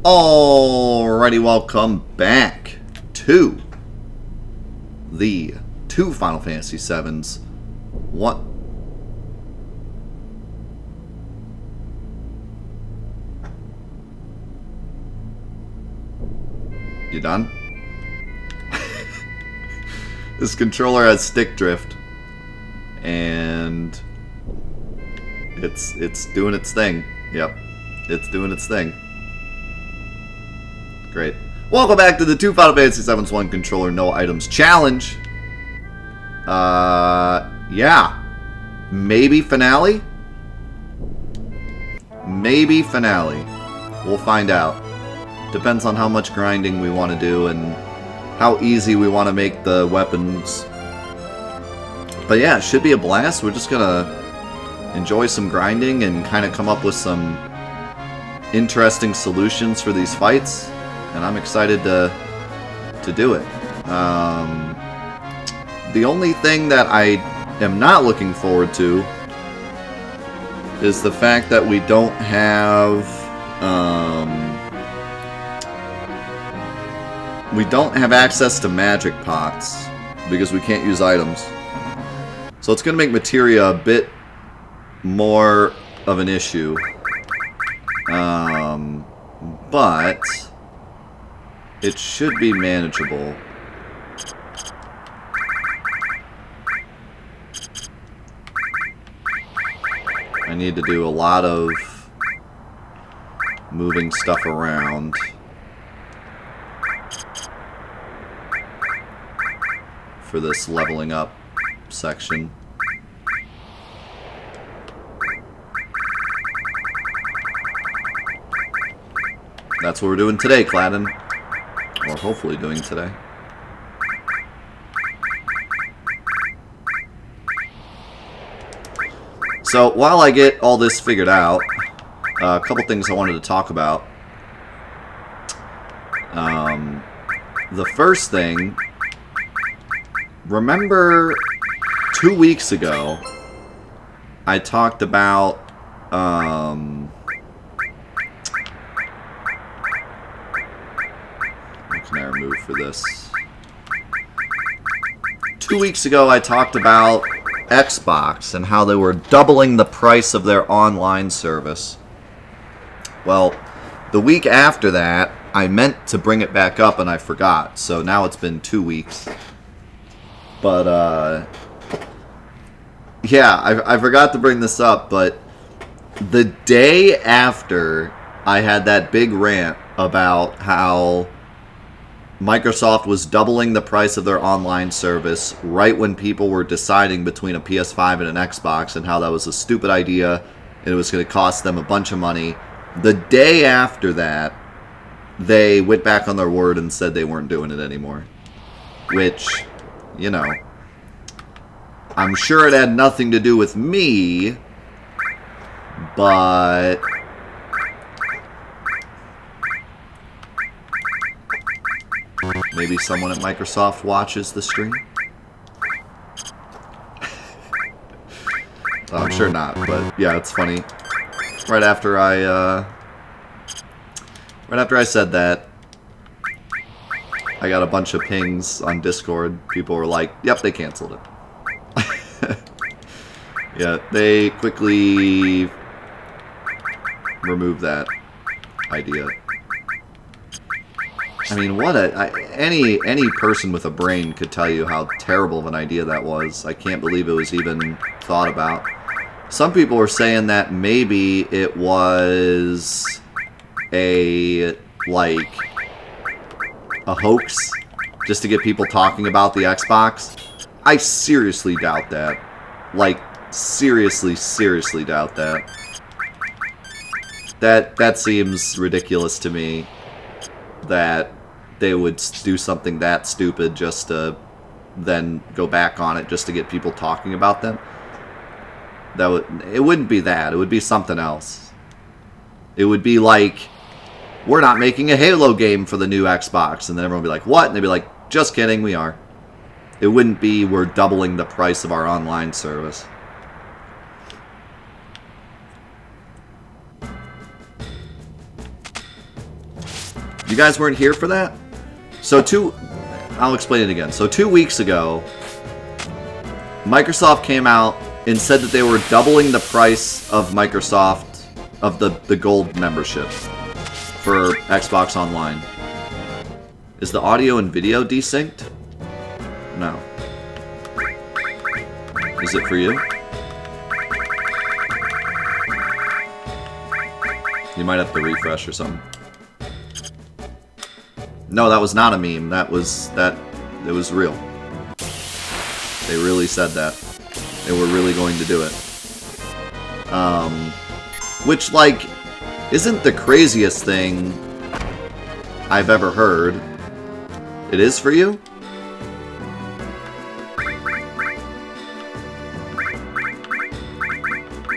Alrighty, welcome back to the two Final Fantasy VIIs. What? You done? This controller has stick drift, and it's doing its thing. Yep, it's doing its thing. Great. Welcome back to the two Final Fantasy VII's One Controller No Items Challenge. Yeah. Maybe finale? Maybe finale. We'll find out. Depends on how much grinding we want to do and how easy we want to make the weapons. But yeah, it should be a blast. We're just gonna enjoy some grinding and kind of come up with some interesting solutions for these fights. And I'm excited to do it. The only thing that I am not looking forward to is the fact that we don't have access to magic pots because we can't use items. So it's going to make materia a bit more of an issue. But it should be manageable. I need to do a lot of moving stuff around. For this leveling up section. That's what we're doing today, Cladden. Or hopefully doing today. So, while I get all this figured out, a couple things I wanted to talk about. The first thing, remember 2 weeks ago, I talked about, how can I remove for this? 2 weeks ago, I talked about Xbox and how they were doubling the price of their online service. Well, the week after that, I meant to bring it back up and I forgot. So now it's been 2 weeks. But, yeah, I forgot to bring this up, but the day after I had that big rant about how Microsoft was doubling the price of their online service right when people were deciding between a PS5 and an Xbox and how that was a stupid idea and it was going to cost them a bunch of money. The day after that, they went back on their word and said they weren't doing it anymore. Which, you know, I'm sure it had nothing to do with me, but maybe someone at Microsoft watches the stream? I'm sure not, but yeah, it's funny. Right after I said that, I got a bunch of pings on Discord. People were like, yep, they canceled it. Yeah, they quickly removed that idea. I mean, what any person with a brain could tell you how terrible of an idea that was. I can't believe it was even thought about. Some people were saying that maybe it was a hoax just to get people talking about the Xbox. I seriously doubt that. Like, seriously doubt that. That seems ridiculous to me. That they would do something that stupid just to then go back on it just to get people talking about them. It wouldn't be that. It would be something else. It would be like, we're not making a Halo game for the new Xbox. And then everyone would be like, what? And they'd be like, just kidding, we are. It wouldn't be, we're doubling the price of our online service. You guys weren't here for that? So I'll explain it again. So 2 weeks ago, Microsoft came out and said that they were doubling the price of Microsoft, of the Gold membership for Xbox Online. Is the audio and video desynced? No. Is it for you? You might have to refresh or something. No, that was not a meme. It was real. They really said that. They were really going to do it. Which, like, isn't the craziest thing I've ever heard. It is for you?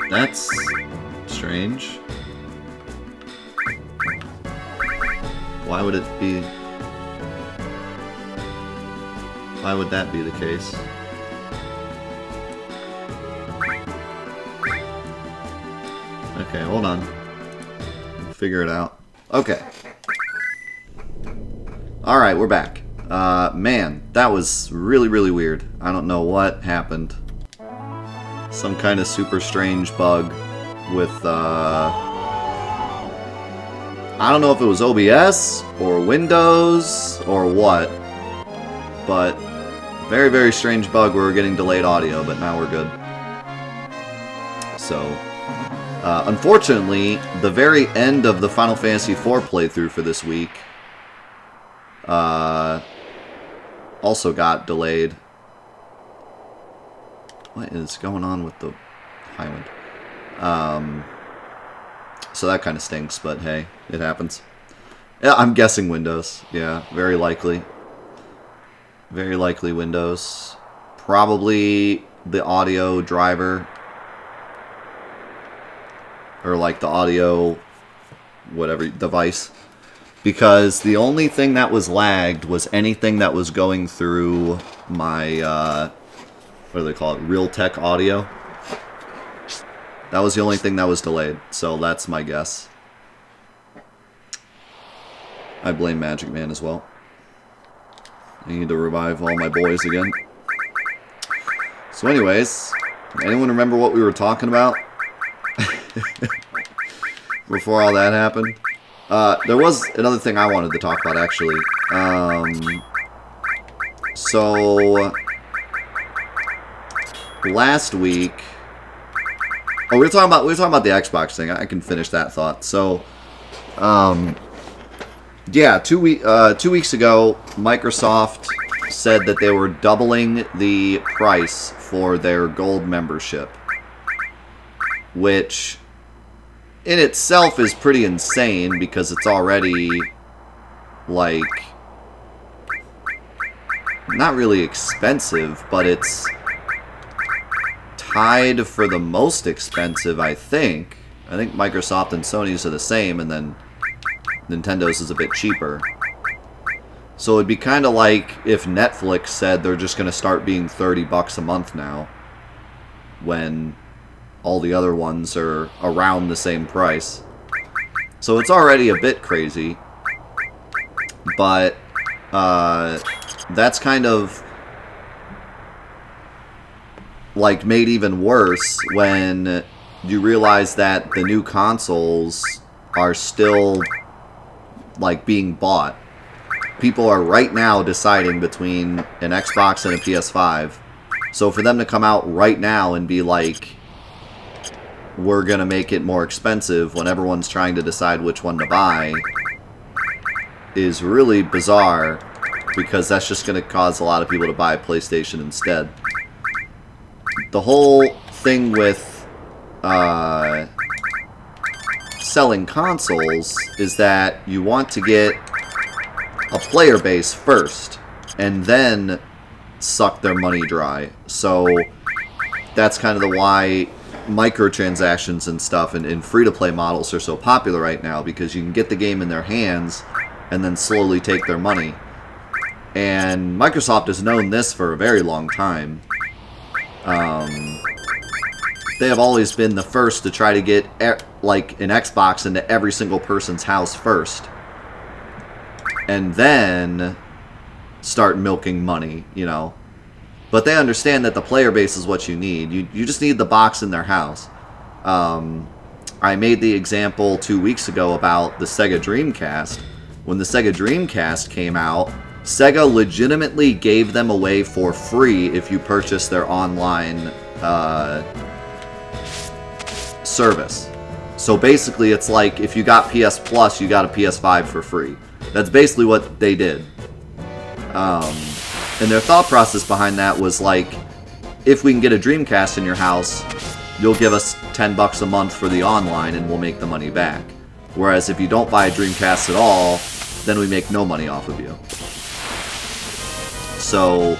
That's strange. Why would it be... Why would that be the case? Okay, hold on. We'll figure it out. Okay. Alright, we're back. Man, that was really, really weird. I don't know what happened. Some kind of super strange bug with, I don't know if it was OBS or Windows or what, but very, very strange bug where we're getting delayed audio, but now we're good. So, unfortunately, the very end of the Final Fantasy IV playthrough for this week also got delayed. What is going on with the Highwind? So that kind of stinks, but hey, it happens. Yeah, I'm guessing Windows. Yeah, very likely. Very likely Windows. Probably the audio driver. Or like the audio, whatever, device. Because the only thing that was lagged was anything that was going through my, what do they call it? Realtek audio. That was the only thing that was delayed, so that's my guess. I blame Magic Man as well. I need to revive all my boys again. So anyways, anyone remember what we were talking about? Before all that happened? There was another thing I wanted to talk about, actually. So last week... Oh, we were talking about the Xbox thing. I can finish that thought. So, yeah, 2 weeks ago, Microsoft said that they were doubling the price for their Gold membership, which in itself is pretty insane because it's already, like, not really expensive, but it's tied for the most expensive, I think. I think Microsoft and Sony's are the same, and then Nintendo's is a bit cheaper. So it'd be kind of like if Netflix said they're just going to start being $30 a month now, when all the other ones are around the same price. So it's already a bit crazy, but that's kind of like made even worse when you realize that the new consoles are still like being bought. People are right now deciding between an Xbox and a PS5. So for them to come out right now and be like, we're gonna make it more expensive when everyone's trying to decide which one to buy, is really bizarre, because that's just gonna cause a lot of people to buy PlayStation instead. The whole thing with selling consoles is that you want to get a player base first and then suck their money dry. So that's kind of the why microtransactions and stuff and free-to-play models are so popular right now, because you can get the game in their hands and then slowly take their money. And Microsoft has known this for a very long time. They have always been the first to try to get like an Xbox into every single person's house first. and then start milking money, you know. But they understand that the player base is what you need. You just need the box in their house. I made the example 2 weeks ago about the Sega Dreamcast. When the Sega Dreamcast came out, Sega legitimately gave them away for free if you purchase their online service. So basically it's like if you got PS Plus, you got a PS5 for free. That's basically what they did. And their thought process behind that was like, if we can get a Dreamcast in your house, you'll give us $10 a month for the online and we'll make the money back. Whereas if you don't buy a Dreamcast at all, then we make no money off of you. So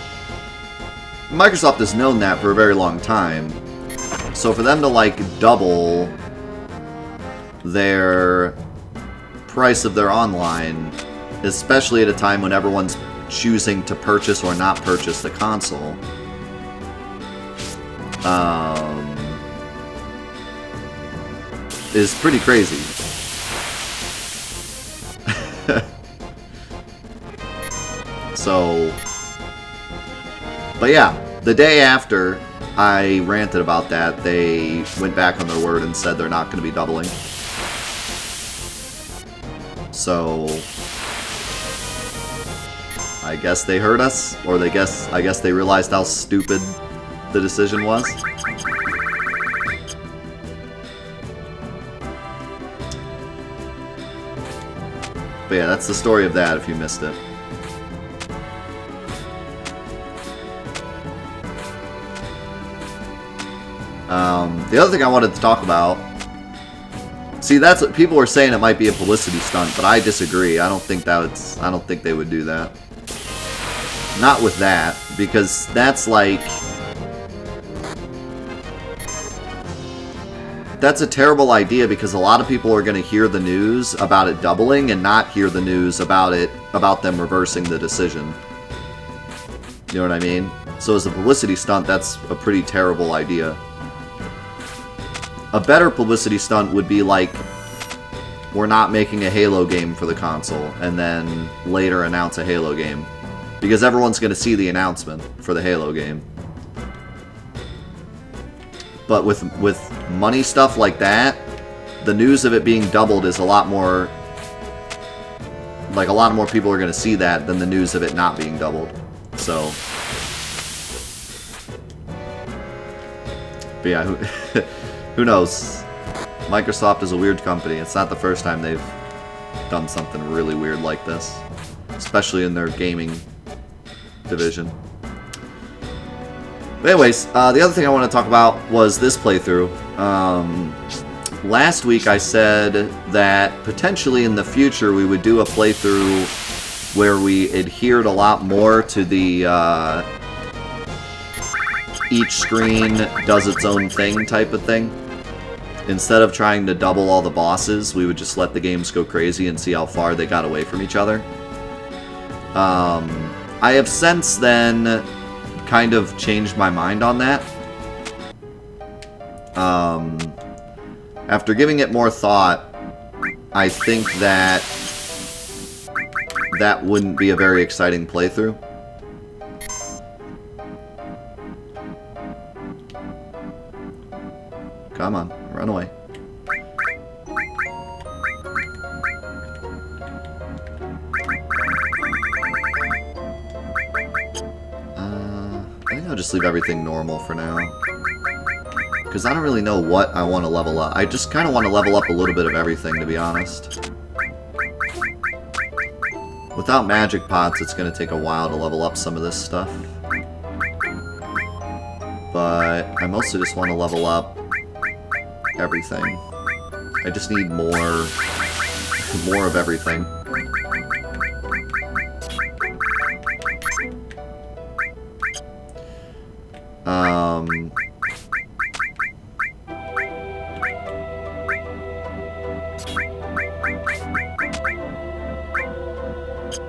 Microsoft has known that for a very long time. So for them to like double their price of their online, especially at a time when everyone's choosing to purchase or not purchase the console, is pretty crazy. So, but yeah, the day after I ranted about that, they went back on their word and said they're not going to be doubling. So I guess they heard us, or I guess they realized how stupid the decision was. But yeah, that's the story of that if you missed it. The other thing I wanted to talk about, see, that's what people were saying, it might be a publicity stunt, but I disagree. I don't think they would do that. Not with that, because that's like, that's a terrible idea, because a lot of people are going to hear the news about it doubling and not hear the news about them reversing the decision. You know what I mean? So as a publicity stunt, that's a pretty terrible idea. A better publicity stunt would be like, we're not making a Halo game for the console, and then later announce a Halo game. Because everyone's going to see the announcement for the Halo game. But with money stuff like that, the news of it being doubled is a lot more... like, a lot more people are going to see that than the news of it not being doubled. So... but yeah, who knows? Microsoft is a weird company. It's not the first time they've done something really weird like this. Especially in their gaming division. But anyways, the other thing I want to talk about was this playthrough. Last week I said that potentially in the future we would do a playthrough where we adhered a lot more to the each screen does its own thing type of thing. Instead of trying to double all the bosses, we would just let the games go crazy and see how far they got away from each other. I have since then kind of changed my mind on that. After giving it more thought, I think that that wouldn't be a very exciting playthrough. Come on, run away. I think I'll just leave everything normal for now. Because I don't really know what I want to level up. I just kind of want to level up a little bit of everything, to be honest. Without magic pots, it's going to take a while to level up some of this stuff. But I mostly just want to level up everything. I just need more of everything.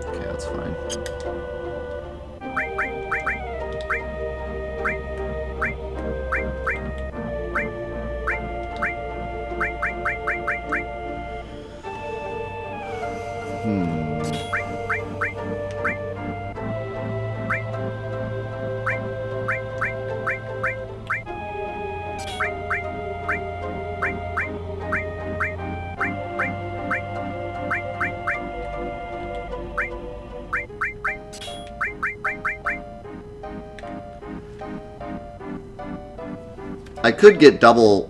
Okay, that's fine. I could get double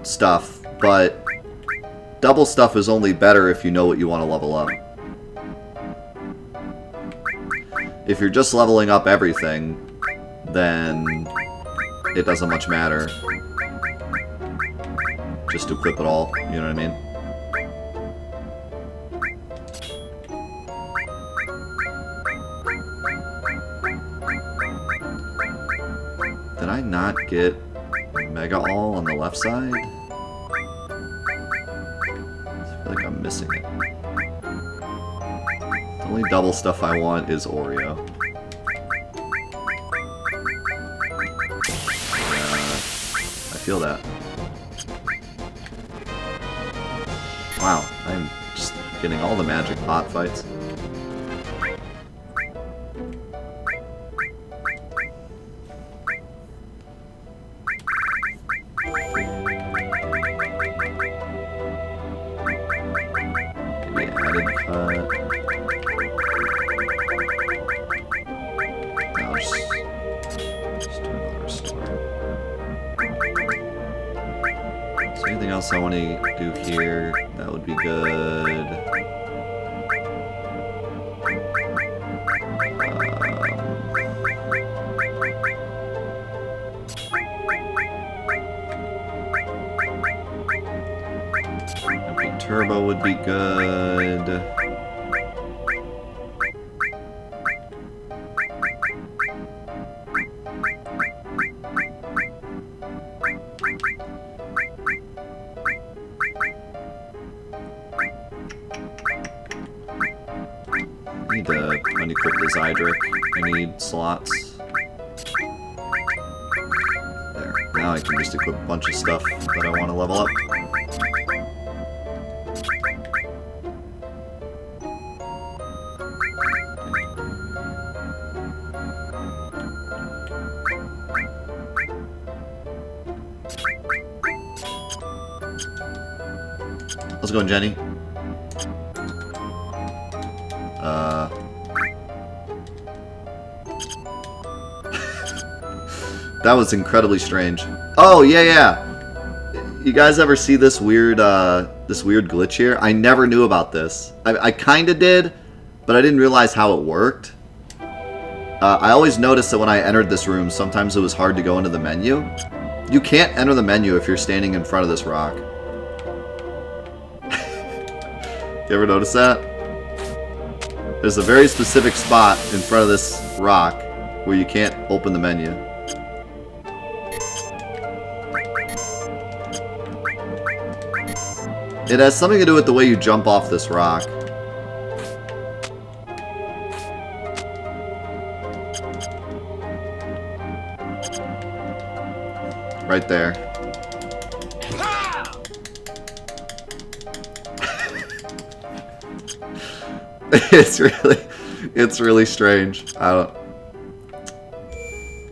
stuff, but double stuff is only better if you know what you want to level up. If you're just leveling up everything, then it doesn't much matter. Just equip it all, you know what I mean? Did I not get Mega All on the left side? I feel like I'm missing it. The only double stuff I want is Oreo. I feel that. Wow, I'm just getting all the magic pot fights. I want to do here, that would be good. Maybe Turbo would be good. I need slots. There. Now I can just equip a bunch of stuff that I want to level up. How's it going, Jenny? That was incredibly strange. Oh, yeah. You guys ever see this weird glitch here? I never knew about this. I kind of did, but I didn't realize how it worked. I always noticed that when I entered this room, sometimes it was hard to go into the menu. You can't enter the menu if you're standing in front of this rock. You ever notice that? There's a very specific spot in front of this rock where you can't open the menu. It has something to do with the way you jump off this rock. Right there. It's really strange. I don't...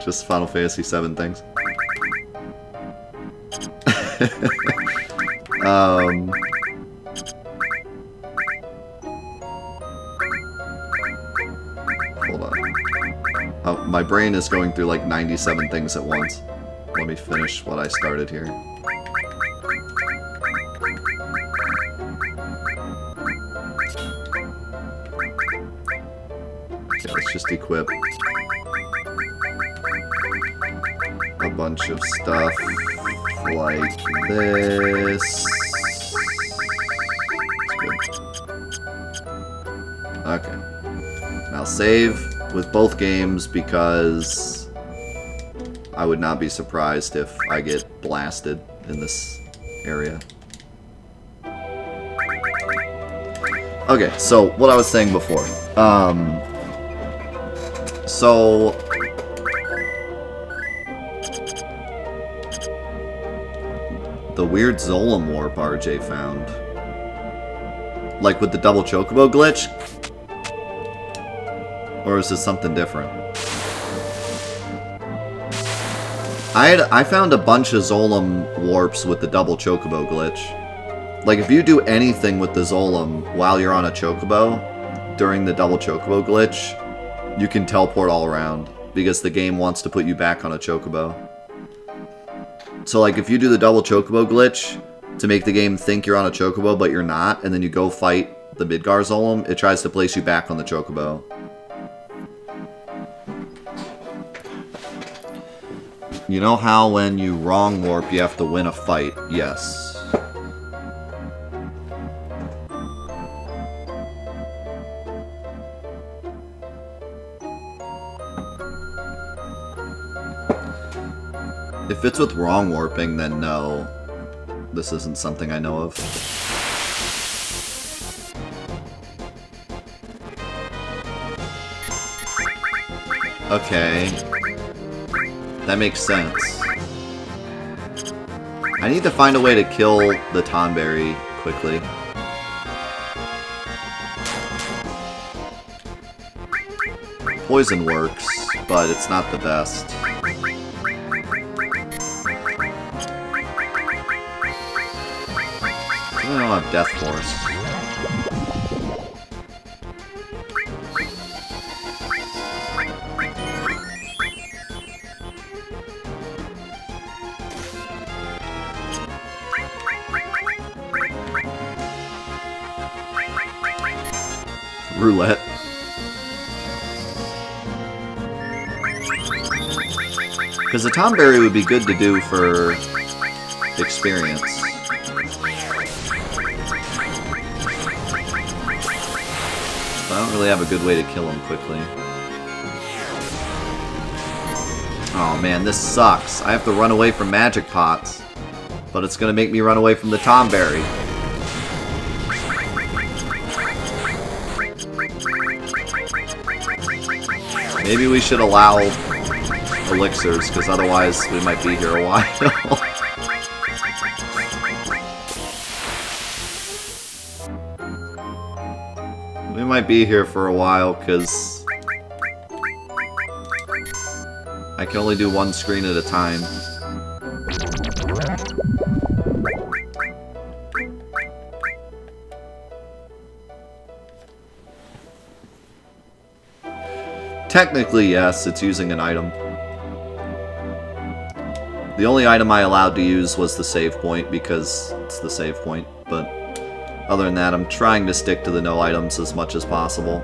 Just Final Fantasy VII things. Hold on. Oh, my brain is going through like 97 things at once. Let me finish what I started here. Okay, let's just equip a bunch of stuff like this. Okay. Now save with both games because I would not be surprised if I get blasted in this area. Okay, so what I was saying before. So the weird Zolam warp RJ found. Like with the double chocobo glitch? Or is this something different? I found a bunch of Zolam warps with the double chocobo glitch. Like if you do anything with the Zolam while you're on a chocobo, during the double chocobo glitch, you can teleport all around. Because the game wants to put you back on a chocobo. So, like, if you do the double chocobo glitch to make the game think you're on a chocobo, but you're not, and then you go fight the Midgar Zolom, it tries to place you back on the chocobo. You know how when you wrong warp, you have to win a fight? Yes. If it's with wrong warping, then no. This isn't something I know of. Okay. That makes sense. I need to find a way to kill the Tonberry quickly. Poison works, but it's not the best. I don't have Death Force. Roulette. Because the Tonberry would be good to do for experience. I don't really have a good way to kill him quickly. Oh man, this sucks. I have to run away from magic pots. But it's gonna make me run away from the Tonberry. Maybe we should allow elixirs, because otherwise we might be here a while. We might be here for a while, because I can only do one screen at a time. Technically, yes, it's using an item. The only item I allowed to use was the save point, because it's the save point, but other than that, I'm trying to stick to the no items as much as possible.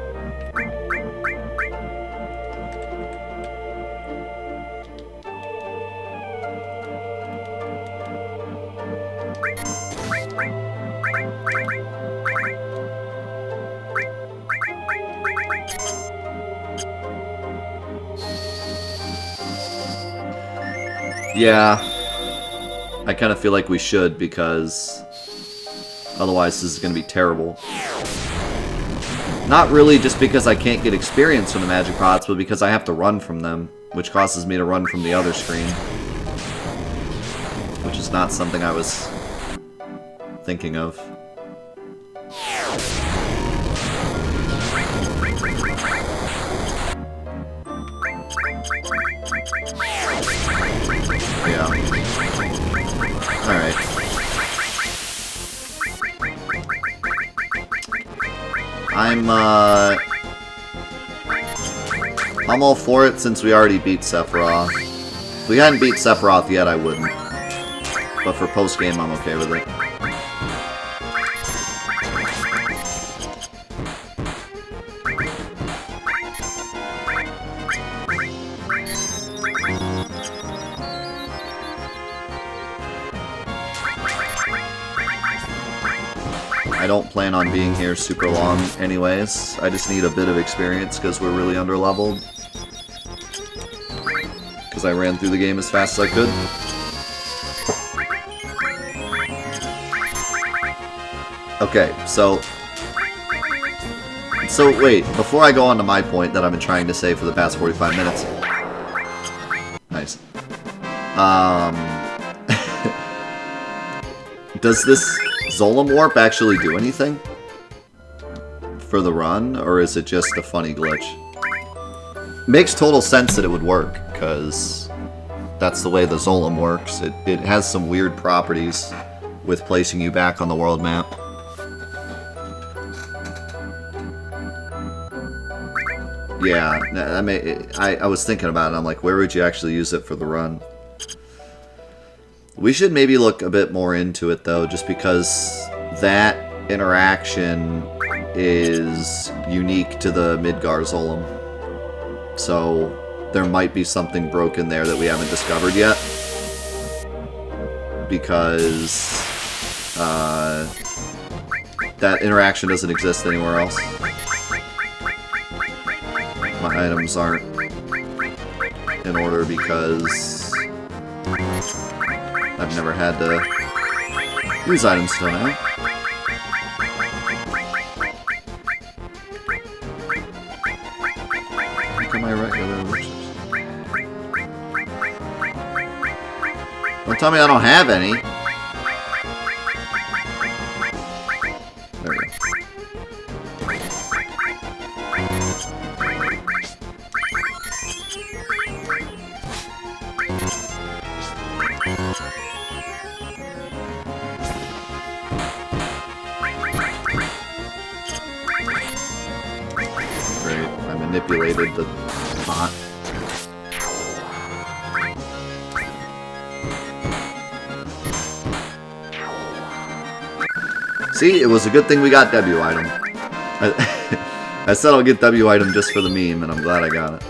Yeah, I kind of feel like we should, because otherwise this is going to be terrible. Not really just because I can't get experience from the magic pots, but because I have to run from them, which causes me to run from the other screen. Which is not something I was thinking of. Yeah. Alright. I'm all for it since we already beat Sephiroth. If we hadn't beat Sephiroth yet, I wouldn't. But for post-game, I'm okay with it. I don't plan on being here super long anyways. I just need a bit of experience because we're really underleveled. Because I ran through the game as fast as I could. Okay, so wait, before I go on to my point that I've been trying to say for the past 45 minutes. Nice. Does this Zolom Warp actually do anything for the run, or is it just a funny glitch? Makes total sense that it would work, because that's the way the Zolom works. It has some weird properties with placing you back on the world map. Yeah, I was thinking about it, I'm like, where would you actually use it for the run? We should maybe look a bit more into it, though, just because that interaction is unique to the Midgar-Zolom. So there might be something broken there that we haven't discovered yet. Because that interaction doesn't exist anywhere else. My items aren't in order because I've never had to use items till now. Look at my regular wishes. Don't tell me I don't have any. There we go. Great, I manipulated the bot. See, it was a good thing we got W item. I said I'll get W item just for the meme, and I'm glad I got it.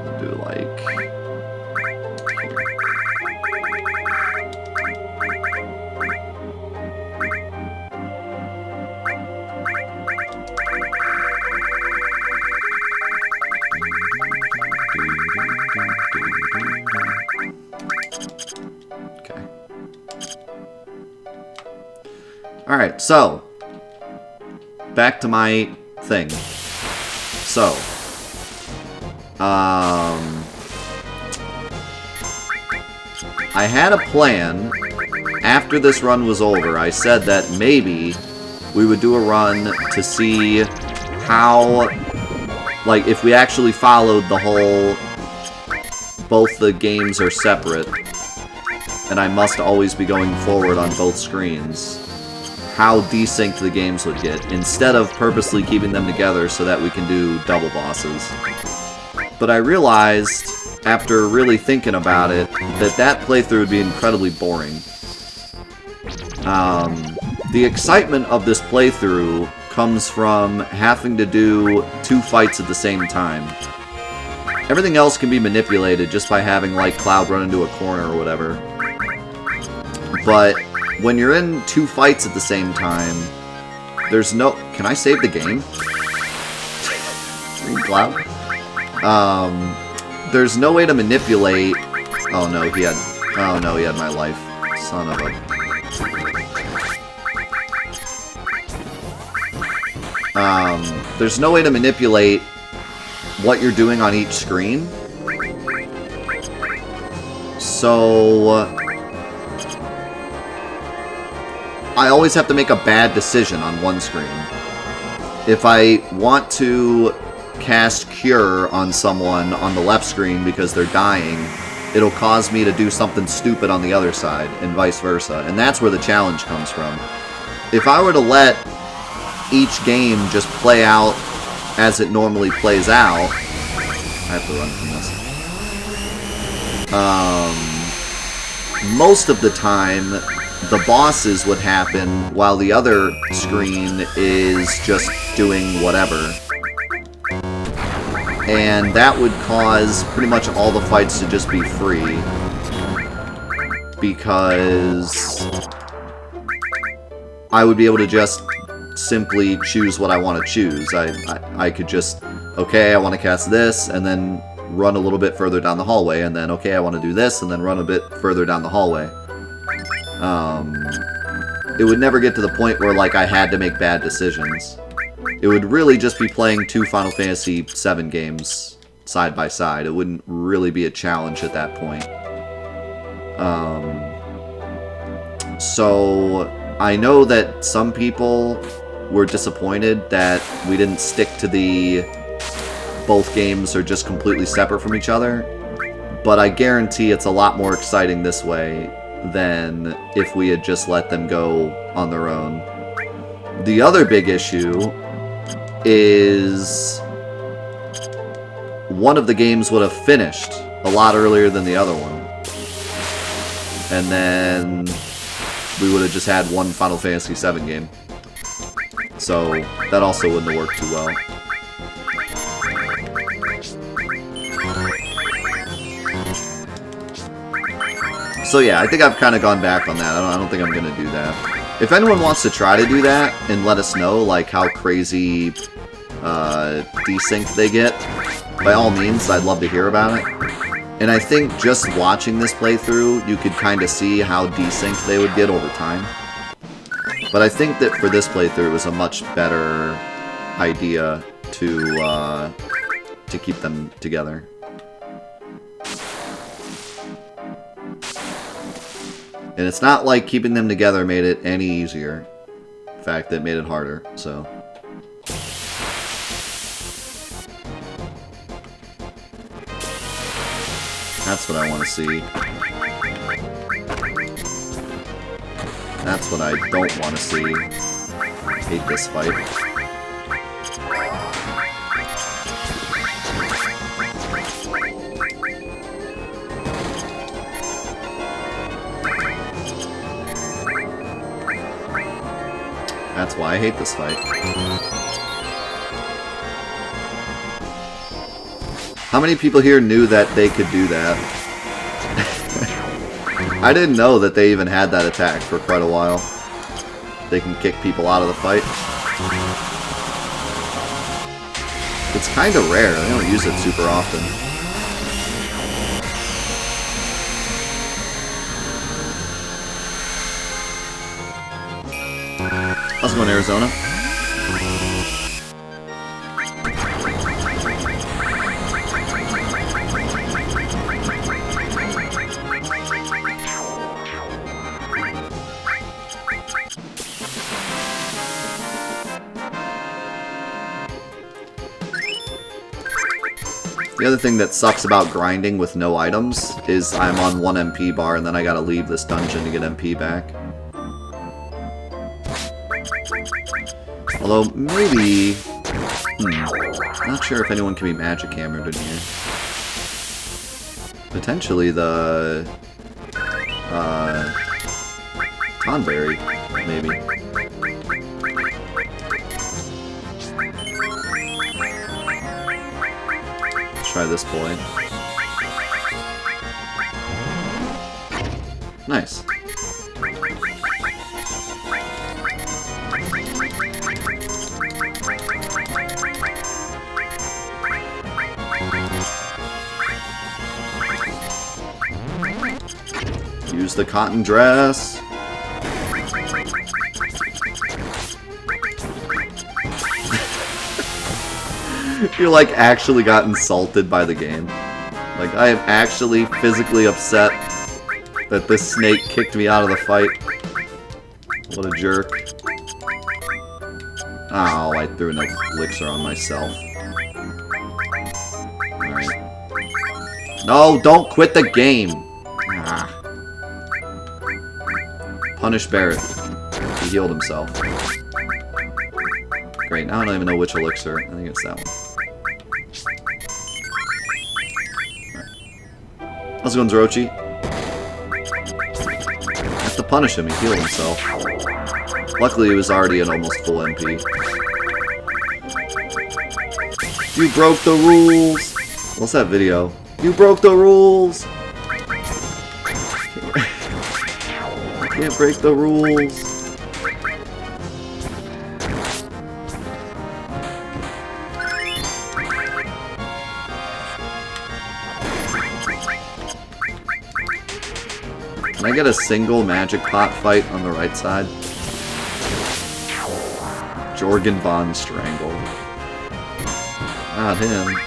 I'll do like... Okay. Alright, so back to my thing. So I had a plan. After this run was over, I said that maybe we would do a run to see how, like, if we actually followed the whole both the games are separate and I must always be going forward on both screens, how desynced the games would get, instead of purposely keeping them together so that we can do double bosses. But I realized, after really thinking about it, that playthrough would be incredibly boring. The excitement of this playthrough comes from having to do 2 fights at the same time. Everything else can be manipulated just by having, like, Cloud run into a corner or whatever. But when you're in 2 fights at the same time, there's no... Can I save the game? Cloud? There's no way to manipulate... Oh no, he had... Oh no, he had my life. Son of a... There's no way to manipulate what you're doing on each screen. So... I always have to make a bad decision on one screen. If I want to cast Cure on someone on the left screen because they're dying, it'll cause me to do something stupid on the other side, and vice versa. And that's where the challenge comes from. If I were to let each game just play out as it normally plays out... I have to run from this. Most of the time, the bosses would happen while the other screen is just doing whatever. And that would cause pretty much all the fights to just be free. Because I would be able to just simply choose what I want to choose. I could just, okay, I want to cast this, and then run a little bit further down the hallway, and then, okay, I want to do this, and then run a bit further down the hallway. It would never get to the point where, like, I had to make bad decisions. It would really just be playing 2 Final Fantasy VII games side by side. It wouldn't really be a challenge at that point. So I know that some people were disappointed that we didn't stick to the both games are just completely separate from each other, but I guarantee it's a lot more exciting this way than if we had just let them go on their own. The other big issue is one of the games would have finished a lot earlier than the other one. And then we would have just had one Final Fantasy VII game. So that also wouldn't have worked too well. So yeah, I think I've kind of gone back on that. I don't think I'm going to do that. If anyone wants to try to do that and let us know like how crazy desync they get, by all means, I'd love to hear about it. And I think just watching this playthrough, you could kind of see how desynced they would get over time. But I think that for this playthrough, it was a much better idea to keep them together. And it's not like keeping them together made it any easier. In fact, it made it harder, so... That's what I want to see. That's what I don't want to see. I hate this fight. That's why I hate this fight. How many people here knew that they could do that? I didn't know that they even had that attack for quite a while. They can kick people out of the fight. It's kind of rare. They don't use it super often. How's it going, Arizona? The other thing that sucks about grinding with no items is I'm on 1 MP bar and then I gotta leave this dungeon to get MP back. Although, maybe... not sure if anyone can be magic hammered in here. Potentially the... Tonberry, maybe. Let's try this boy. Nice. Use the cotton dress. You like actually got insulted by the game. Like I am actually physically upset that this snake kicked me out of the fight. What a jerk. Oh, I threw an elixir on myself. Alright. No, don't quit the game! Ah. Punish Barrett. He healed himself. Great, now I don't even know which elixir. I think it's that one. Right. How's it going, Zerochi? I have to punish him, he healed himself. Luckily, he was already at almost full MP. You broke the rules! What's that video? You broke the rules! Can't break the rules. Can I get a single magic pot fight on the right side? Jorgen Von Strangle. Not him.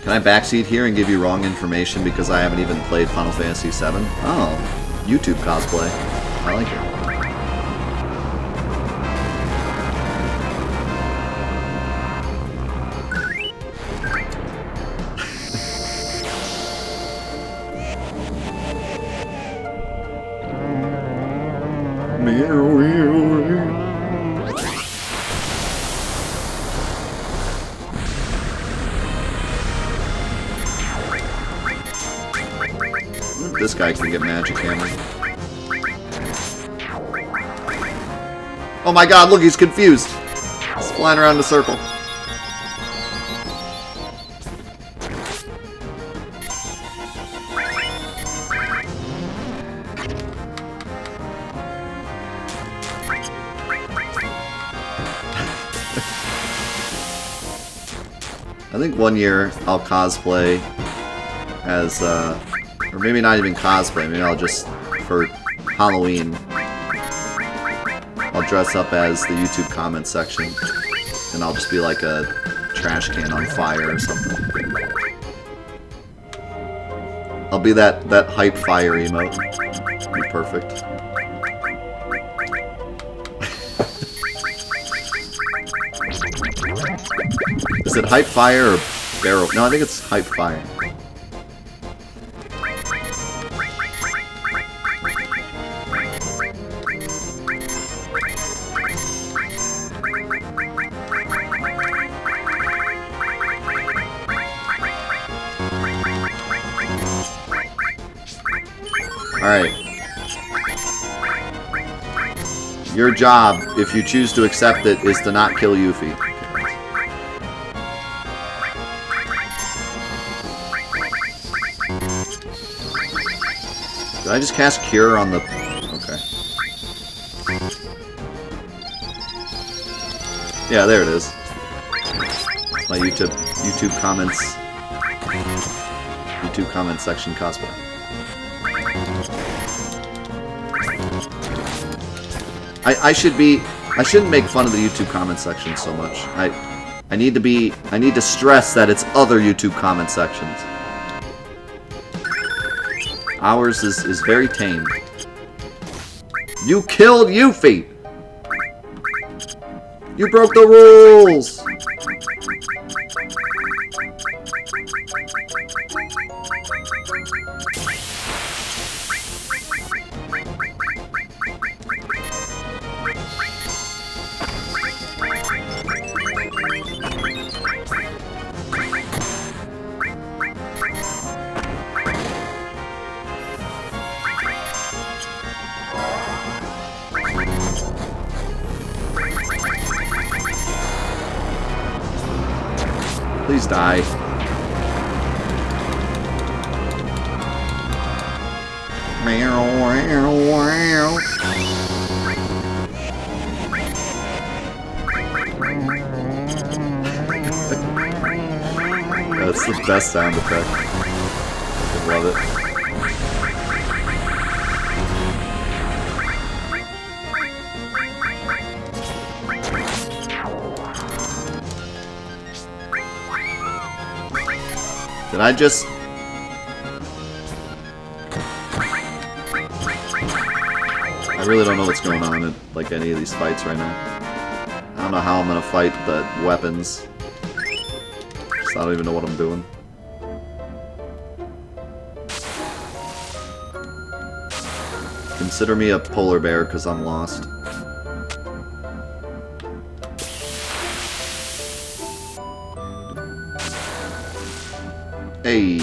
Can I backseat here and give you wrong information because I haven't even played Final Fantasy VII? Oh, YouTube cosplay. I like it. this guy can get magic hammer. Oh my god, look, he's confused. He's flying around in a circle. I think one year I'll cosplay as, or maybe not even cosplay, maybe I'll just, for Halloween, I'll dress up as the YouTube comment section, and I'll just be like a trash can on fire or something. I'll be that hype fire emote. Be perfect. Is it hype fire or barrel? No, I think it's hype fire. Alright. Your job, if you choose to accept it, is to not kill Yuffie. Did I just cast Cure on the... Okay. Yeah, there it is. It's my YouTube comments... YouTube comment section cosplay. I shouldn't make fun of the YouTube comment section so much. I need to stress that it's other YouTube comment sections. Ours is very tame. You killed Yuffie! You broke the rules! Please die. That's the best sound effect. I love it. Did I just... I really don't know what's going on in, like, any of these fights right now. I don't know how I'm gonna fight the weapons. Just I don't even know what I'm doing. Consider me a polar bear, because I'm lost. Hey.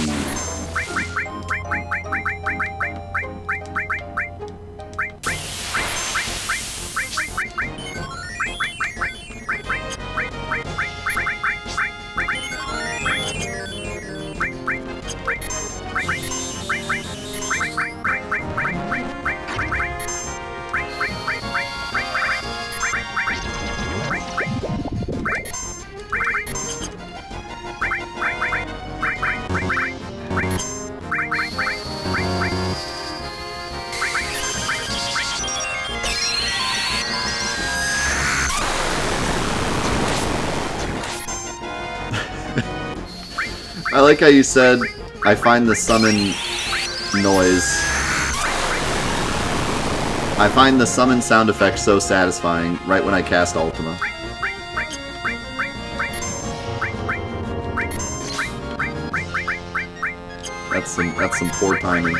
I like how you said, I find the summon noise. I find the summon sound effect so satisfying right when I cast Ultima. That's some poor timing.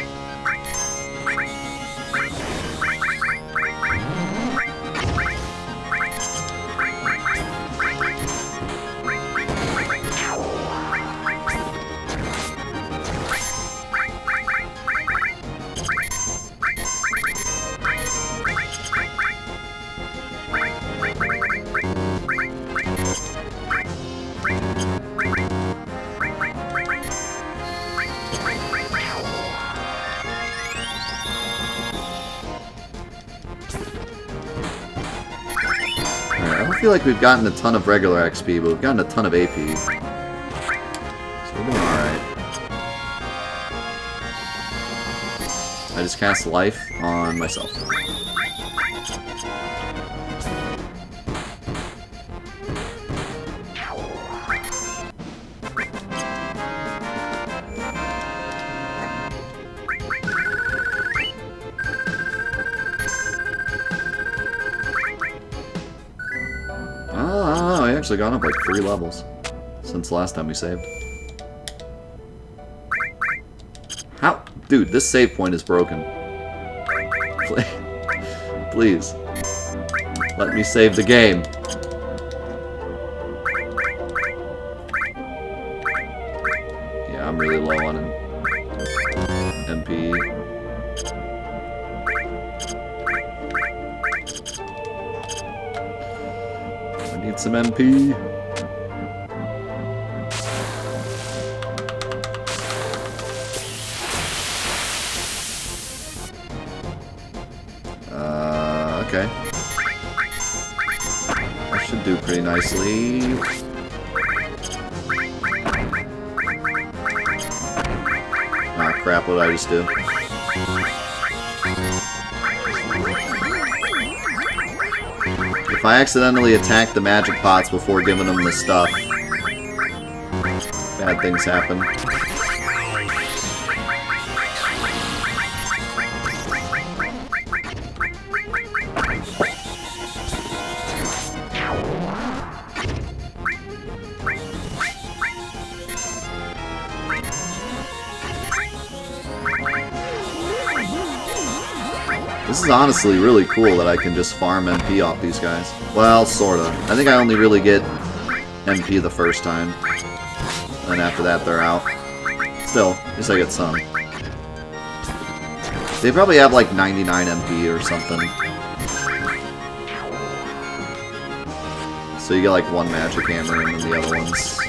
feel like we've gotten a ton of regular XP, but we've gotten a ton of AP. So we're doing alright. I just cast life on myself. Oh, I actually gone up like 3 levels since the last time we saved. How? Dude, this save point is broken. Please. Let me save the game. Yeah, I'm really low on MP. I need some MP. Okay. That should do pretty nicely. Ah, crap, what did I just do? If I accidentally attack the magic pots before giving them the stuff, bad things happen. This is honestly really cool that I can just farm MP off these guys. Well, sorta. I think I only really get MP the first time. And then after that, they're out. Still, at least I get some. They probably have like 99 MP or something. So you get like 1 magic hammer and then the other ones.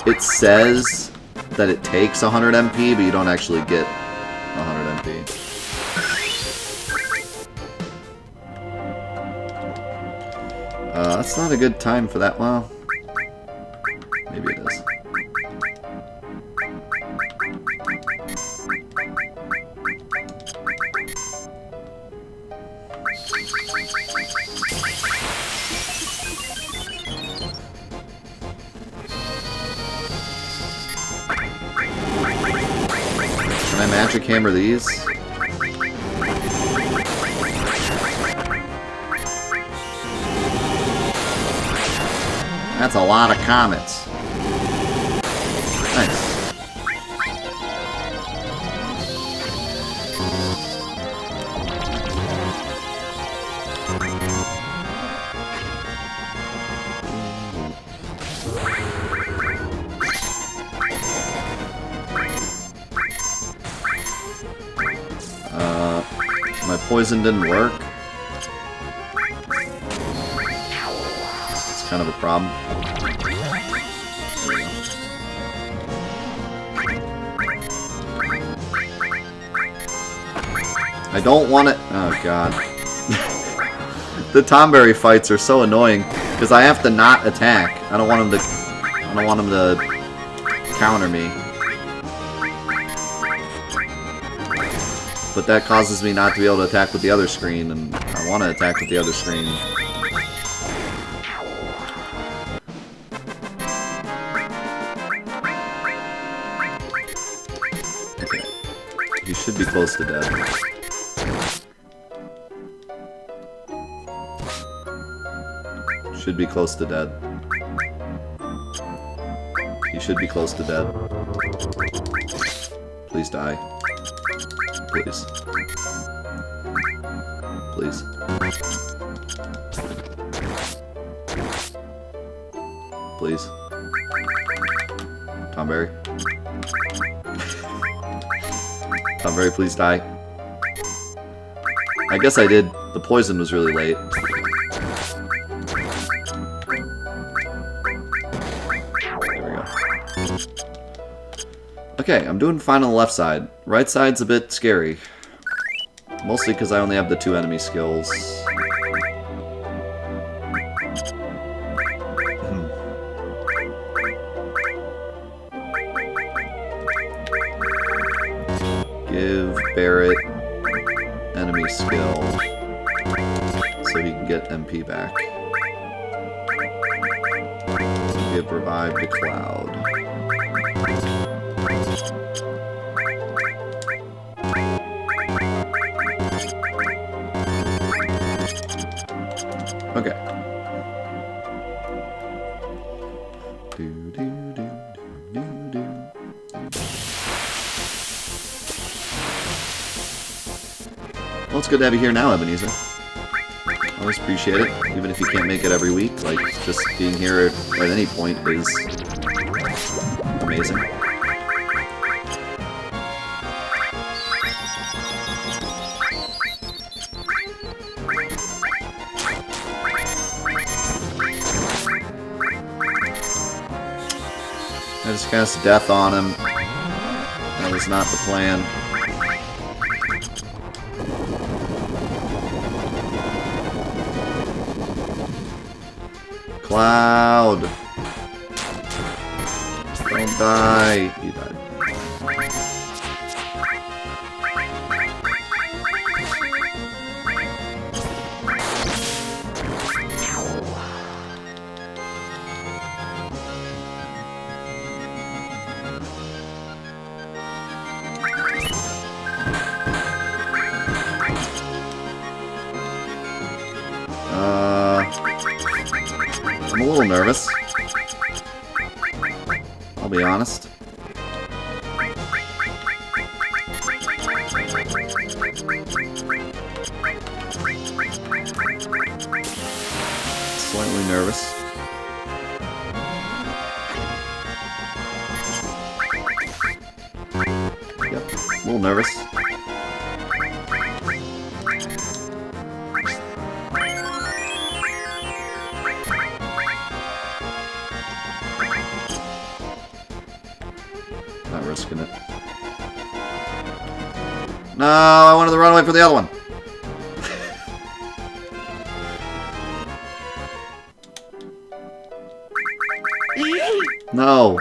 It says that it takes 100 MP, but you don't actually get 100 MP. That's not a good time for that. Well, maybe it is. Can I magic hammer these? That's a lot of comets. Nice. My poison didn't work. It's kind of a problem. I don't want it. Oh god. The Tomberry fights are so annoying because I have to not attack. I don't want him to counter me. But that causes me not to be able to attack with the other screen, and I want to attack with the other screen. Okay. He should be close to dead. Should be close to dead. He should be close to dead. Please die. Please. Please. Please. Tomberry. Tomberry, please die. I guess I did. The poison was really late. Okay, I'm doing fine on the left side. Right side's a bit scary. Mostly because I only have the 2 enemy skills. remove Barret enemy skill so he can get MP back. Give revive to Cloud. Okay. Well, it's good to have you here now, Ebenezer. Always appreciate it, even if you can't make it every week. Like, just being here at any point is amazing. I just cast Death on him. That was not the plan. Cloud! Don't die! He died. I'm a little nervous. I'll be honest. Slightly nervous. Yep, a little nervous. Not risking it. No, I wanted to run away from the other one. No,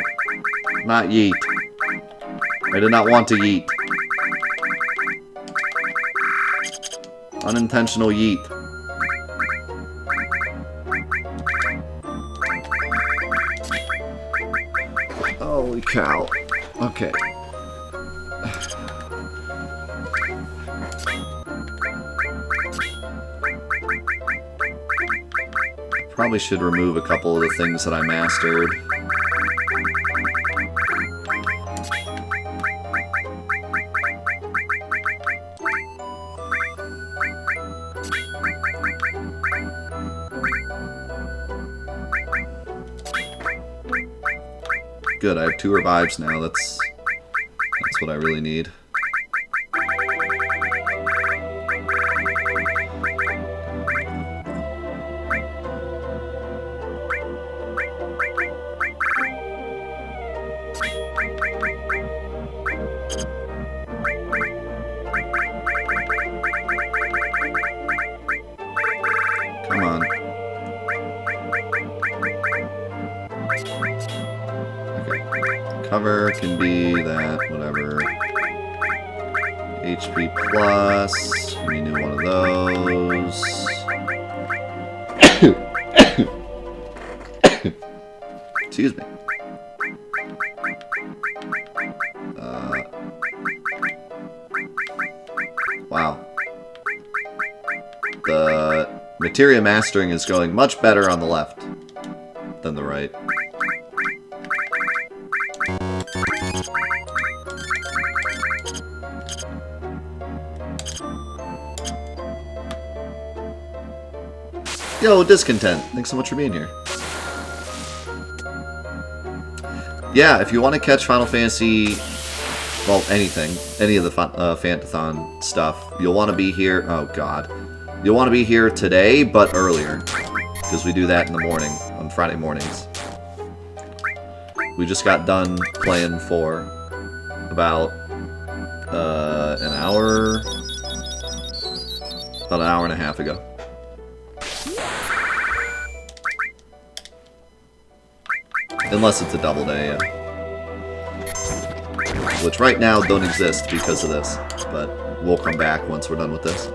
not yeet. I did not want to yeet. Unintentional yeet. Holy cow. Okay. Probably should remove a couple of the things that I mastered. Good, I have 2 revives now. That's what I really need. Come on. Cover can be that, whatever. HP plus. We need one of those. Excuse me. Wow. The materia mastering is going much better on the left than the right. Yo, Discontent, thanks so much for being here. Yeah, if you want to catch Final Fantasy, well, anything, any of the Fantathon stuff, you'll want to be here, oh god. You'll want to be here today, but earlier, because we do that in the morning, on Friday mornings. We just got done playing for about an hour and a half ago. Unless it's a double day, yeah. which right now don't exist because of this, but we'll come back once we're done with this.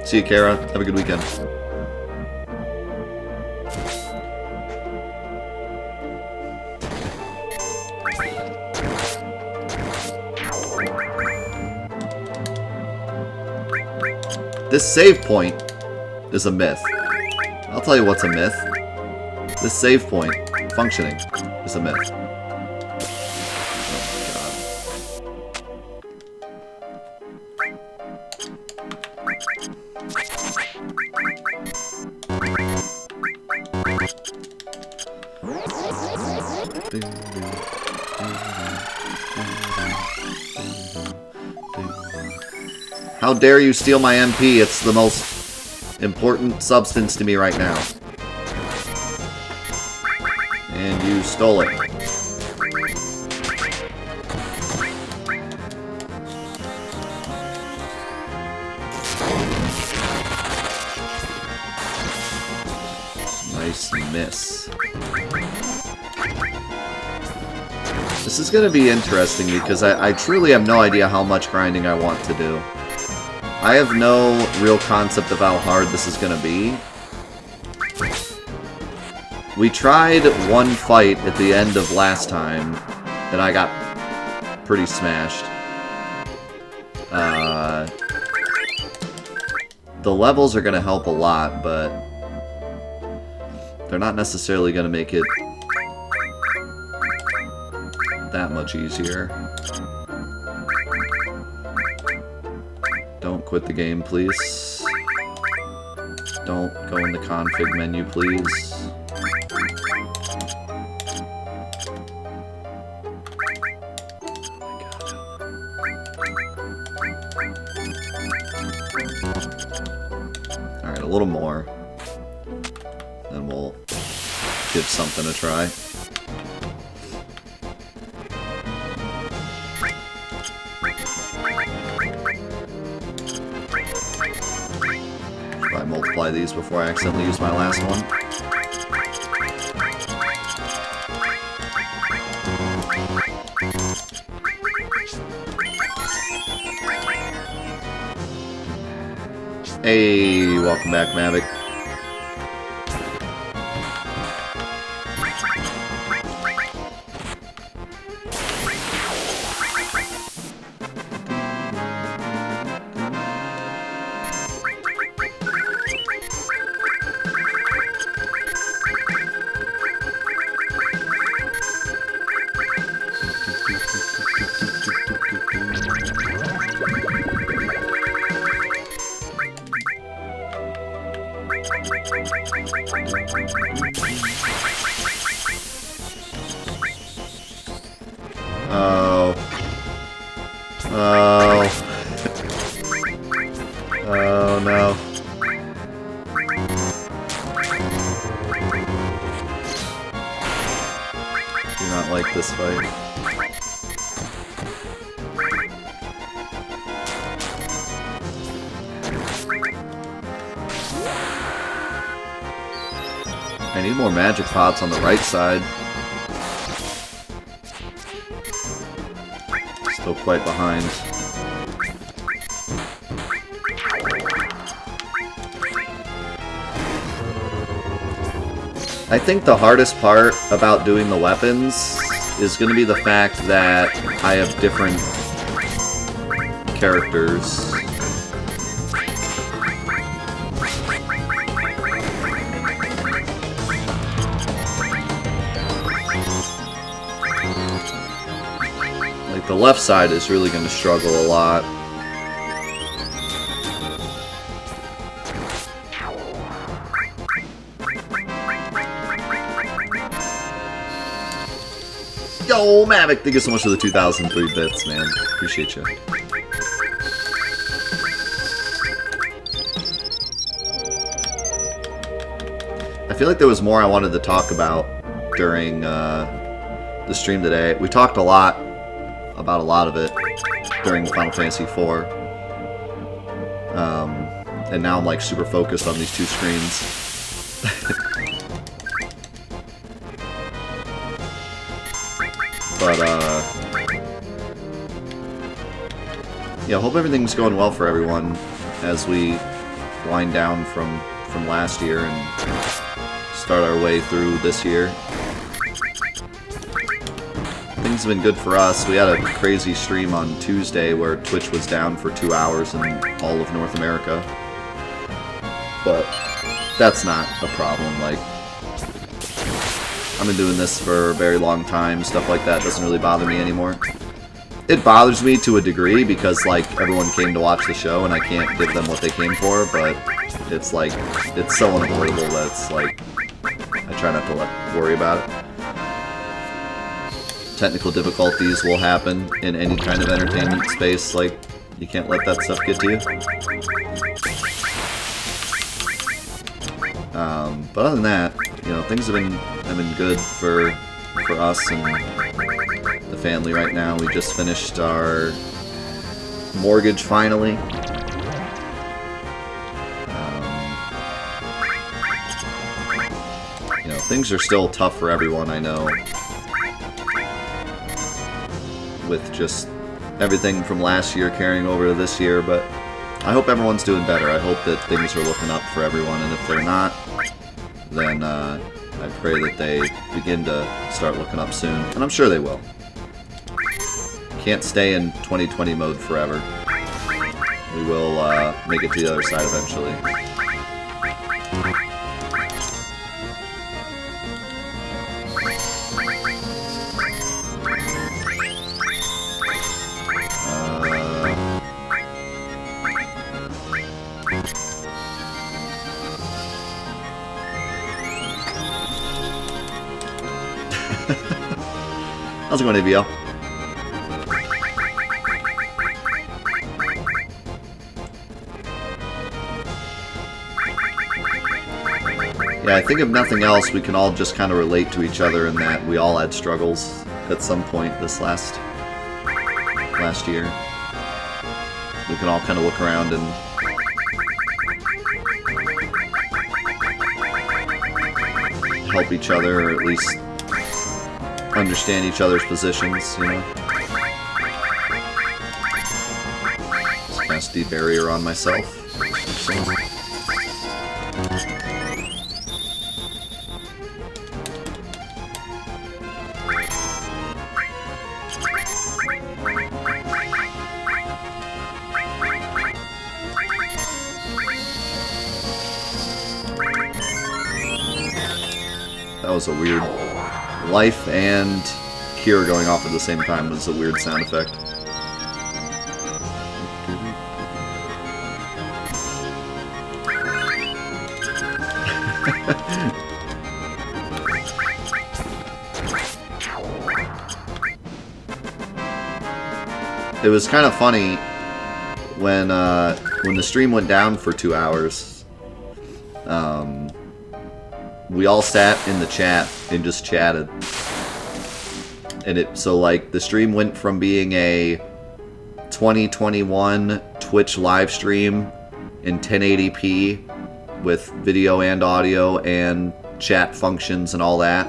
See you, Kara. Have a good weekend. This save point is a myth. I'll tell you what's a myth. This save point functioning is a myth. How dare you steal my MP? It's the most important substance to me right now. And you stole it. Nice miss. This is going to be interesting because I truly have no idea how much grinding I want to do. I have no real concept of how hard this is going to be. We tried one fight at the end of last time, and I got pretty smashed. The levels are going to help a lot, but they're not necessarily going to make it that much easier. Don't quit the game, please. Don't go in the config menu, please. Alright, a little more. Then we'll give something a try. Multiply these before I accidentally use my last one. Hey, welcome back, Mavic. Oh. Oh. Oh no. Do not like this fight. I need more magic pots on the right side. Still quite behind. I think the hardest part about doing the weapons is going to be the fact that I have different characters. The left side is really going to struggle a lot. Yo, Mavic, thank you so much for the 2003 bits, man. Appreciate you. I feel like there was more I wanted to talk about during the stream today. We talked a lot about a lot of it during Final Fantasy IV. And now I'm like super focused on these two screens. But, yeah, hope everything's going well for everyone as we wind down from last year and start our way through this year. Things have been good for us. We had a crazy stream on Tuesday where Twitch was down for 2 hours in all of North America. But that's not a problem. Like, I've been doing this for a very long time. Stuff like that doesn't really bother me anymore. It bothers me to a degree because, like, everyone came to watch the show and I can't give them what they came for, but it's like, it's so unavoidable that it's like, I try not to worry about it. Technical difficulties will happen in any kind of entertainment space. Like, you can't let that stuff get to you. But other than that, you know, things have been good for us and the family right now. We just finished our mortgage finally. You know, things are still tough for everyone, I know, with just everything from last year carrying over to this year, but I hope everyone's doing better. I hope that things are looking up for everyone, and if they're not, then I pray that they begin to start looking up soon, and I'm sure they will. Can't stay in 2020 mode forever. We will make it to the other side eventually. How's it going, ABL? Yeah, I think if nothing else, we can all just kind of relate to each other in that we all had struggles at some point this last year. We can all kind of look around and help each other, or at least understand each other's positions, you know? Just cast the barrier on myself. So. That was a weird... Life and Cure going off at the same time was a weird sound effect. It was kind of funny when the stream went down for 2 hours. We all sat in the chat and just chatted. And so like the stream went from being a 2021 Twitch live stream in 1080p with video and audio and chat functions and all that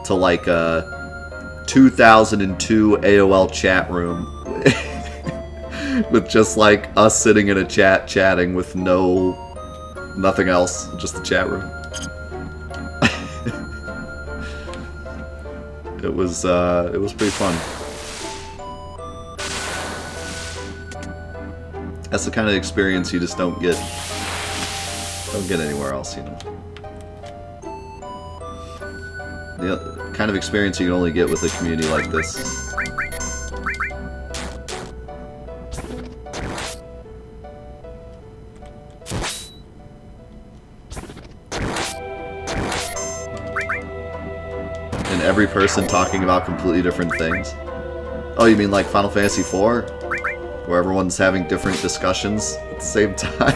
to like a 2002 AOL chat room with just like us sitting in a chat chatting with nothing else, just the chat room. It was pretty fun. That's the kind of experience you just don't get anywhere else, you know. The kind of experience you can only get with a community like this. Every person talking about completely different things. Oh, you mean like Final Fantasy IV? Where everyone's having different discussions at the same time?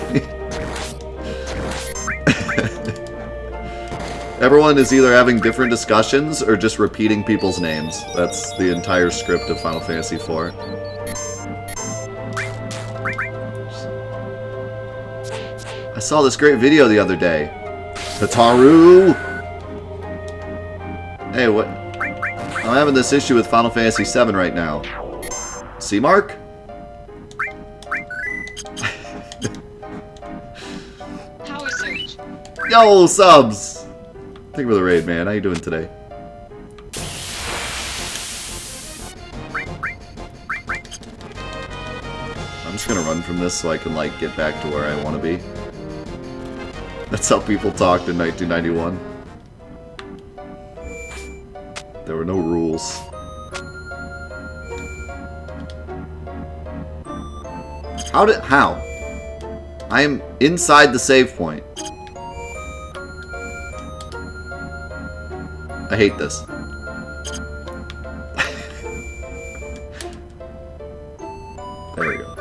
Everyone is either having different discussions or just repeating people's names. That's the entire script of Final Fantasy IV. I saw this great video the other day. Hataru! Hey, what? I'm having this issue with Final Fantasy VII right now. See, Mark? Power surge. Yo, subs! Thank you for the raid, man. How you doing today? I'm just gonna run from this so I can, like, get back to where I want to be. That's how people talked in 1991. There were no rules. How? I am inside the save point. I hate this. There we go.